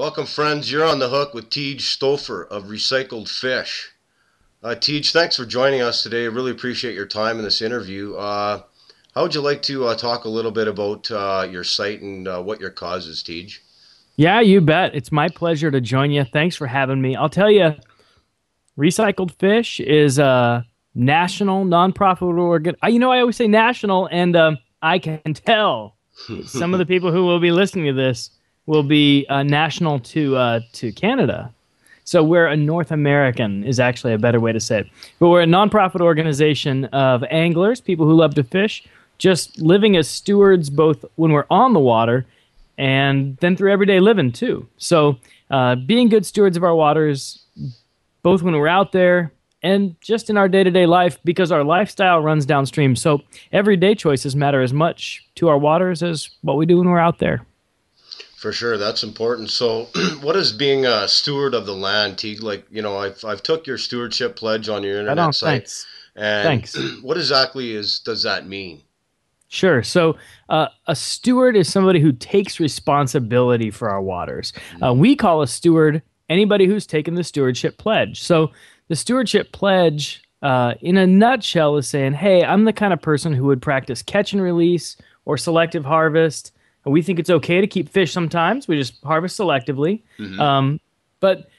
Welcome, friends. You're on the hook with Teeg Stouffer of Recycled Fish. Teeg, thanks for joining us today. I really appreciate your time in this interview. How would you like to talk a little bit about your site and what your cause is, Teeg? Yeah, you bet. It's my pleasure to join you. Thanks for having me. I'll tell you, Recycled Fish is a national nonprofit organ. I always say national, and I can tell some of the people who will be listening to this will be national to Canada. So we're a North American is actually a better way to say it. But we're a nonprofit organization of anglers, people who love to fish, just living as stewards both when we're on the water and then through everyday living too. So being good stewards of our waters, both when we're out there and just in our day-to-day life, because our lifestyle runs downstream. So everyday choices matter as much to our waters as what we do when we're out there. For sure, that's important. So, what is being a steward of the land, Teeg? Like, I've took your stewardship pledge on your Right on. internet site, Thanks. and Thanks. what exactly does that mean? Sure. So a steward is somebody who takes responsibility for our waters. We call a steward anybody who's taken the stewardship pledge. So the stewardship pledge, in a nutshell, is saying, hey, I'm the kind of person who would practice catch and release or selective harvest. We think it's okay to keep fish sometimes. We just harvest selectively. But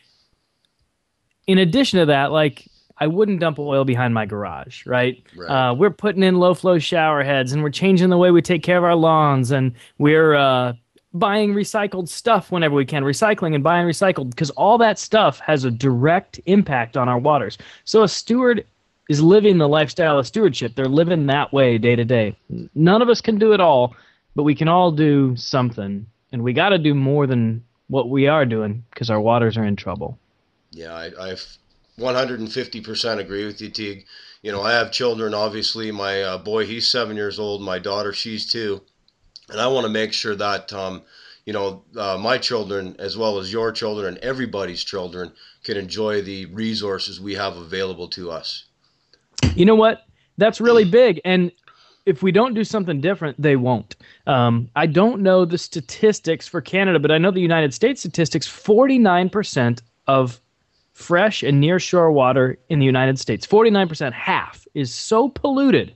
in addition to that, like, I wouldn't dump oil behind my garage, right? We're putting in low-flow shower heads, and we're changing the way we take care of our lawns, and we're buying recycled stuff whenever we can, recycling and buying recycled, because all that stuff has a direct impact on our waters. So a steward is living the lifestyle of stewardship. They're living that way day to day. None of us can do it all, but we can all do something, and we got to do more than what we are doing because our waters are in trouble. Yeah, I 150% agree with you, Teeg. I have children, obviously. My boy, he's 7 years old. My daughter, she's 2. And I want to make sure that, my children, as well as your children and everybody's children, can enjoy the resources we have available to us. You know what? That's really big. And if we don't do something different, they won't. I don't know the statistics for Canada, but I know the United States statistics, 49% of fresh and near-shore water in the United States, 49%, half, is so polluted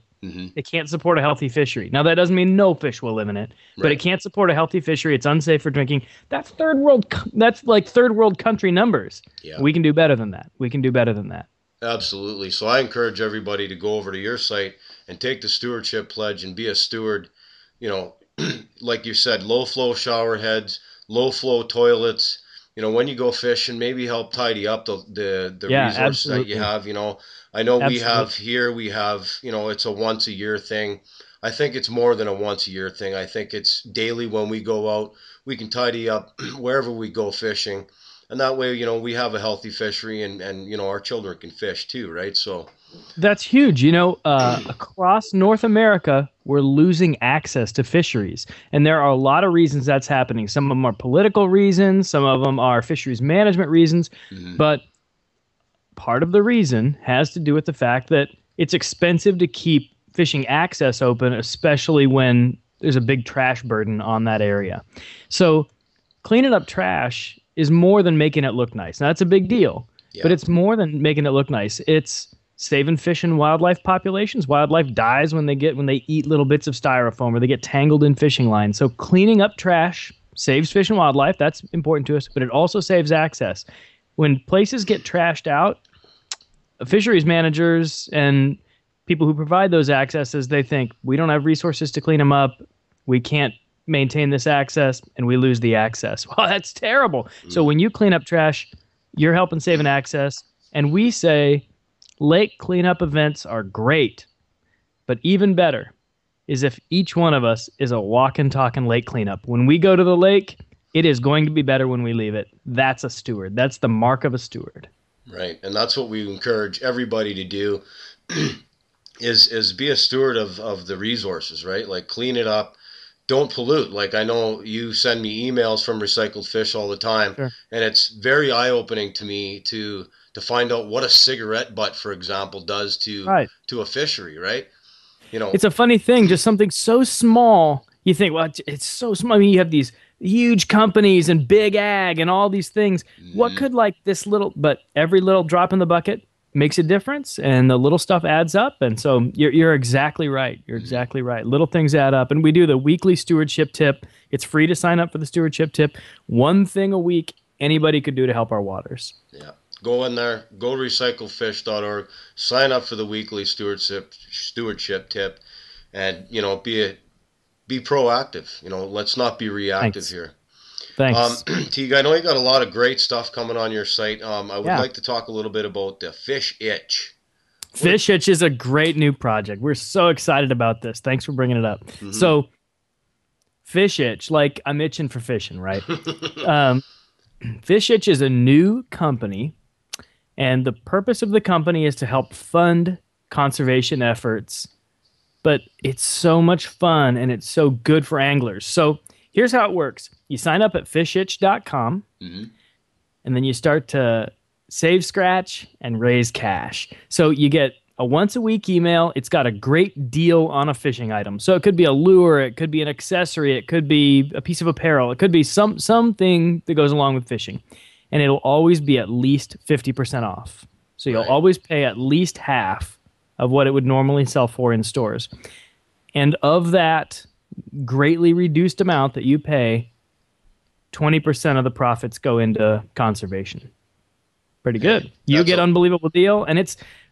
it can't support a healthy fishery. Now, that doesn't mean no fish will live in it, but it can't support a healthy fishery. It's unsafe for drinking. That's like third world country numbers. Yeah. We can do better than that. We can do better than that. Absolutely. So I encourage everybody to go over to your site and take the stewardship pledge and be a steward. Like you said, low flow shower heads, low flow toilets. When you go fishing, maybe help tidy up the resources absolutely. that you have. I know Absolutely. we have, it's a once a year thing. I think it's more than a once a year thing. I think it's daily when we go out. We can tidy up wherever we go fishing. And that way, we have a healthy fishery and our children can fish too, right? So That's huge. Across North America, we're losing access to fisheries. And there are a lot of reasons that's happening. Some of them are political reasons. Some of them are fisheries management reasons. But part of the reason has to do with the fact that it's expensive to keep fishing access open, especially when there's a big trash burden on that area. So cleaning up trash is more than making it look nice. Now, that's a big deal, but it's more than making it look nice. It's saving fish and wildlife populations. Wildlife dies when they eat little bits of styrofoam or they get tangled in fishing lines. So cleaning up trash saves fish and wildlife. That's important to us, but it also saves access. When places get trashed out, fisheries managers and people who provide those accesses, they think, we don't have resources to clean them up. We can't maintain this access, and we lose the access. Well, that's terrible. So when you clean up trash, you're helping save an access. And we say lake cleanup events are great, but even better is if each one of us is a walking, talking lake cleanup. When we go to the lake, it is going to be better when we leave it. That's a steward. That's the mark of a steward. Right. And that's what we encourage everybody to do is be a steward of the resources, right? Like clean it up. Don't pollute. Like I know you send me emails from Recycled Fish all the time, Sure. and it's very eye-opening to me to find out what a cigarette butt, for example, does Right. to a fishery, right? It's a funny thing, just something so small. You think, well, it's so small. I mean, you have these huge companies and big ag and all these things. What Mm-hmm. could like this little, but every little drop in the bucket makes a difference, and the little stuff adds up. And so you're exactly right. You're exactly right. Little things add up. And we do the weekly stewardship tip. It's free to sign up for the stewardship tip. One thing a week anybody could do to help our waters. Yeah. Go in there, go recyclefish.org, sign up for the weekly stewardship tip, and be proactive. Let's not be reactive Thanks. here. Thanks. Teeg, I know you got a lot of great stuff coming on your site. I would Yeah. like to talk a little bit about the fish itch. Fish Itch is a great new project. We're so excited about this. Thanks for bringing it up. Mm-hmm. So, Fish Itch, like I'm itching for fishing, right? Fish Itch is a new company, and the purpose of the company is to help fund conservation efforts. But it's so much fun, and it's so good for anglers. So, here's how it works. You sign up at fishitch.com, Mm-hmm. and then you start to save, scratch, and raise cash. So you get a once-a-week email. It's got a great deal on a fishing item. So it could be a lure, it could be an accessory, it could be a piece of apparel, it could be something that goes along with fishing. And it'll always be at least 50% off. So you'll Right. always pay at least half of what it would normally sell for in stores. And of that greatly reduced amount that you pay, 20% of the profits go into conservation. Pretty good. You That's get a- unbelievable deal, and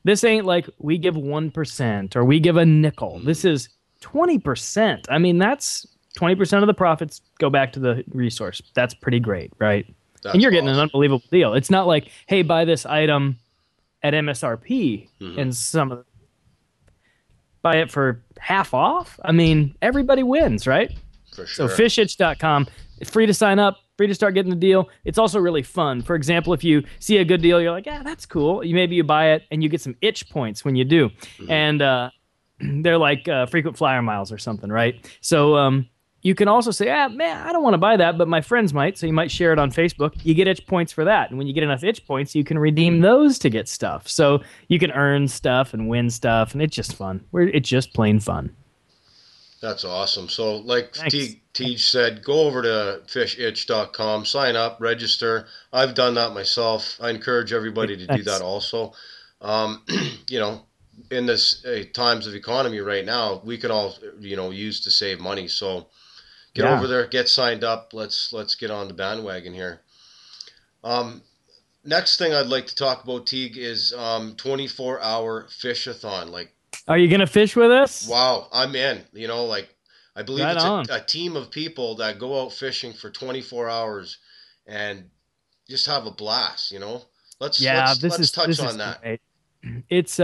this ain't like we give 1% or we give a nickel. This is 20%. I mean, that's 20% of the profits go back to the resource. That's pretty great, right? That's And you're getting awesome. an unbelievable deal. It's not like, hey, buy this item at MSRP and buy it for half off. I mean, everybody wins, right? For So sure. fishitch.com, it's free to sign up, free to start getting the deal. It's also really fun. For example, if you see a good deal, you're like, yeah, that's cool. Maybe you buy it and you get some itch points when you do. And they're like frequent flyer miles or something, right? So you can also say, man, I don't want to buy that, but my friends might. So you might share it on Facebook. You get itch points for that. And when you get enough itch points, you can redeem those to get stuff. So you can earn stuff and win stuff. And it's just fun. It's just plain fun. That's awesome. So like Thanks. Teej said, go over to fishitch.com, sign up, register. I've done that myself. I encourage everybody to do Thanks. that also. In this times of economy right now, we can all, use to save money. So get Yeah. over there, get signed up. Let's get on the bandwagon here. Next thing I'd like to talk about, Teeg, is 24-hour fish-a-thon. Like, Are you going to fish with us? wow, I'm in. I believe Right it's on. a team of people that go out fishing for 24 hours and just have a blast. Let's touch on that. Great. It's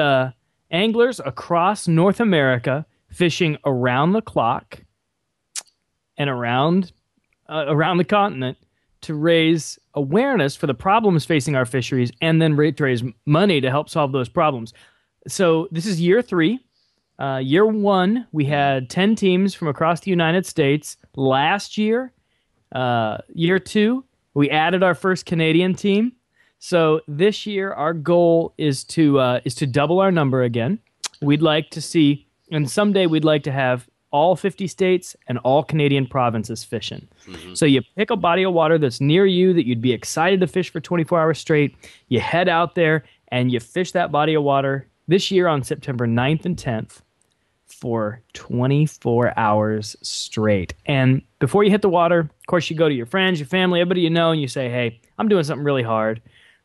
anglers across North America fishing around the clock and around the continent to raise awareness for the problems facing our fisheries, and then to raise money to help solve those problems. So this is year 3. Year 1, we had 10 teams from across the United States. Last year, year 2, we added our first Canadian team. So this year, our goal is to double our number again. We'd like to see, and someday we'd like to have all 50 states and all Canadian provinces fishing. So you pick a body of water that's near you that you'd be excited to fish for 24 hours straight. You head out there and you fish that body of water this year on September 9th and 10th for 24 hours straight. And before you hit the water, of course, you go to your friends, your family, everybody you know, and you say, hey, I'm doing something really hard.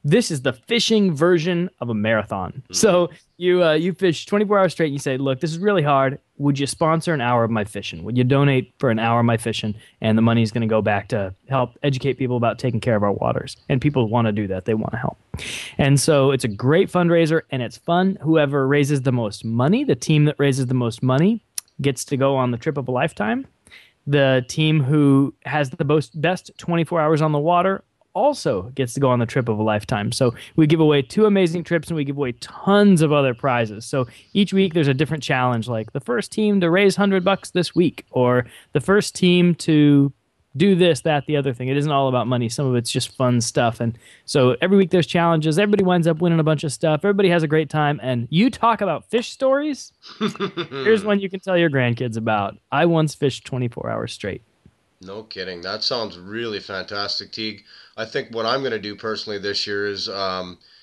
This is the fishing version of a marathon. So you fish 24 hours straight and you say, look, this is really hard. Would you sponsor an hour of my fishing? Would you donate for an hour of my fishing? And the money is going to go back to help educate people about taking care of our waters. And people want to do that. They want to help. And so it's a great fundraiser and it's fun. Whoever raises the most money, the team that raises the most money, gets to go on the trip of a lifetime. The team who has the best 24 hours on the water also gets to go on the trip of a lifetime. So we give away 2 amazing trips and we give away tons of other prizes. So each week there's a different challenge, like the first team to raise $100 this week, or the first team to do this, that, the other thing. It isn't all about money. Some of it's just fun stuff. And so every week there's challenges. Everybody winds up winning a bunch of stuff. Everybody has a great time. And you talk about fish stories. Here's one you can tell your grandkids about. I once fished 24 hours straight. No kidding. That sounds really fantastic, Teague. I think what I'm going to do personally this year is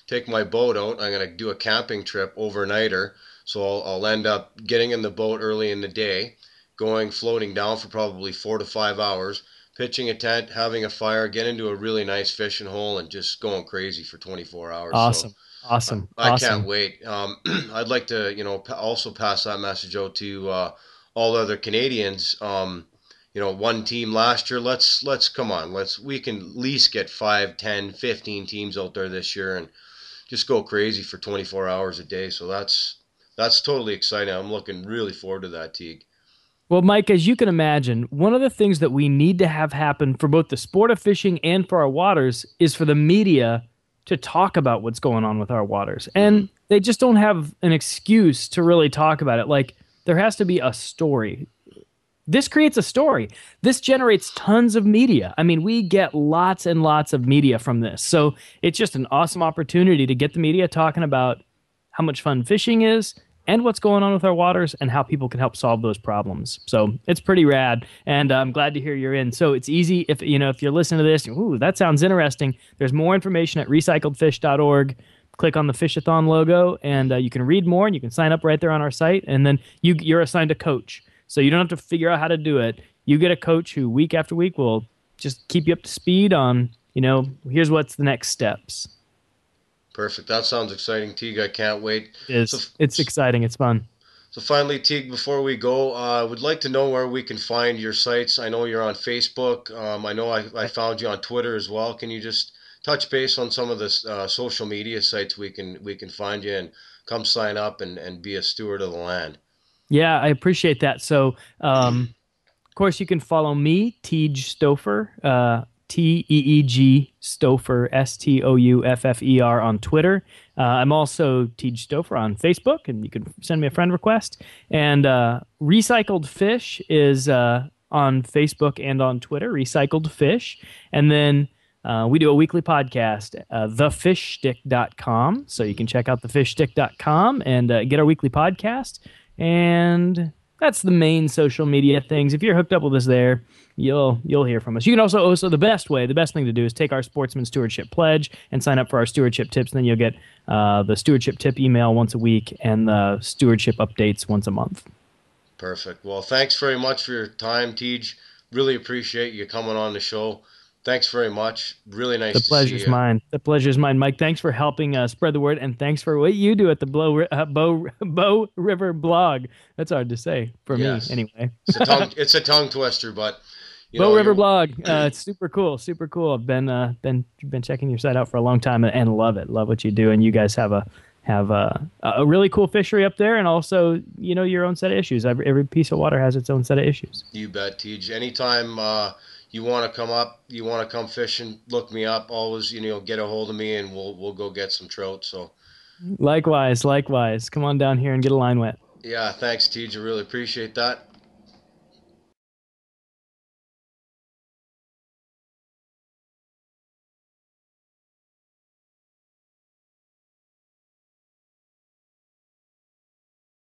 take my boat out. I'm going to do a camping trip overnighter. So I'll end up getting in the boat early in the day, going floating down for probably 4 to 5 hours, pitching a tent, having a fire, get into a really nice fishing hole, and just going crazy for 24 hours. So Awesome. Awesome. I can't Awesome. wait. I'd like to, also pass that message out to all other Canadians. One team last year. Let's come on. We can at least get 5, 10, 15 teams out there this year and just go crazy for 24 hours a day. So that's totally exciting. I'm looking really forward to that, Teague. Well, Mike, as you can imagine, one of the things that we need to have happen for both the sport of fishing and for our waters is for the media to talk about what's going on with our waters. Hmm. And they just don't have an excuse to really talk about it. Like, there has to be a story. This creates a story. This generates tons of media. I mean, we get lots and lots of media from this. So it's just an awesome opportunity to get the media talking about how much fun fishing is and what's going on with our waters and how people can help solve those problems. So it's pretty rad, and I'm glad to hear you're in. So it's easy if you're listening to this, ooh, that sounds interesting. There's more information at recycledfish.org. Click on the Fishathon logo, and you can read more, and you can sign up right there on our site. And then you're assigned a coach, so you don't have to figure out how to do it. You get a coach who week after week will just keep you up to speed on, here's what's the next steps. Perfect. That sounds exciting, Teague. I can't wait. It So, is. It's exciting. It's fun. so finally, Teague, before we go, I would like to know where we can find your sites. I know you're on Facebook. I know I found you on Twitter as well. Can you just touch base on some of the social media sites we can find you and come sign up and be a steward of the land? Yeah, I appreciate that. So, of course, you can follow me, Teeg Stouffer, Teeg Stouffer, Stouffer on Twitter. I'm also Teeg Stouffer on Facebook, and you can send me a friend request. And Recycled Fish is on Facebook and on Twitter, Recycled Fish. And then we do a weekly podcast, thefishstick.com. So you can check out thefishstick.com and get our weekly podcast. And that's the main social media things. If you're hooked up with us there, you'll hear from us. You can also the best thing to do is take our Sportsman Stewardship Pledge and sign up for our stewardship tips. And then you'll get the stewardship tip email once a week and the stewardship updates once a month. Perfect. Well, thanks very much for your time, Teej. Really appreciate you coming on the show. Thanks very much. Really nice The to see pleasure's you. mine. The pleasure's mine, Mike. Thanks for helping spread the word, and thanks for what you do at the Bow River blog. That's hard to say for Yes. me, anyway. It's a tongue twister, but Bow River you're blog. It's super cool. Super cool. I've been checking your site out for a long time and love it. Love what you do, and you guys have a really cool fishery up there, and also your own set of issues. Every piece of water has its own set of issues. You bet, Tej. Anytime you want to come up, you want to come fishing, look me up. Always, get a hold of me, and we'll go get some trout. So, Likewise. Come on down here and get a line wet. yeah, thanks, Tej. I really appreciate that.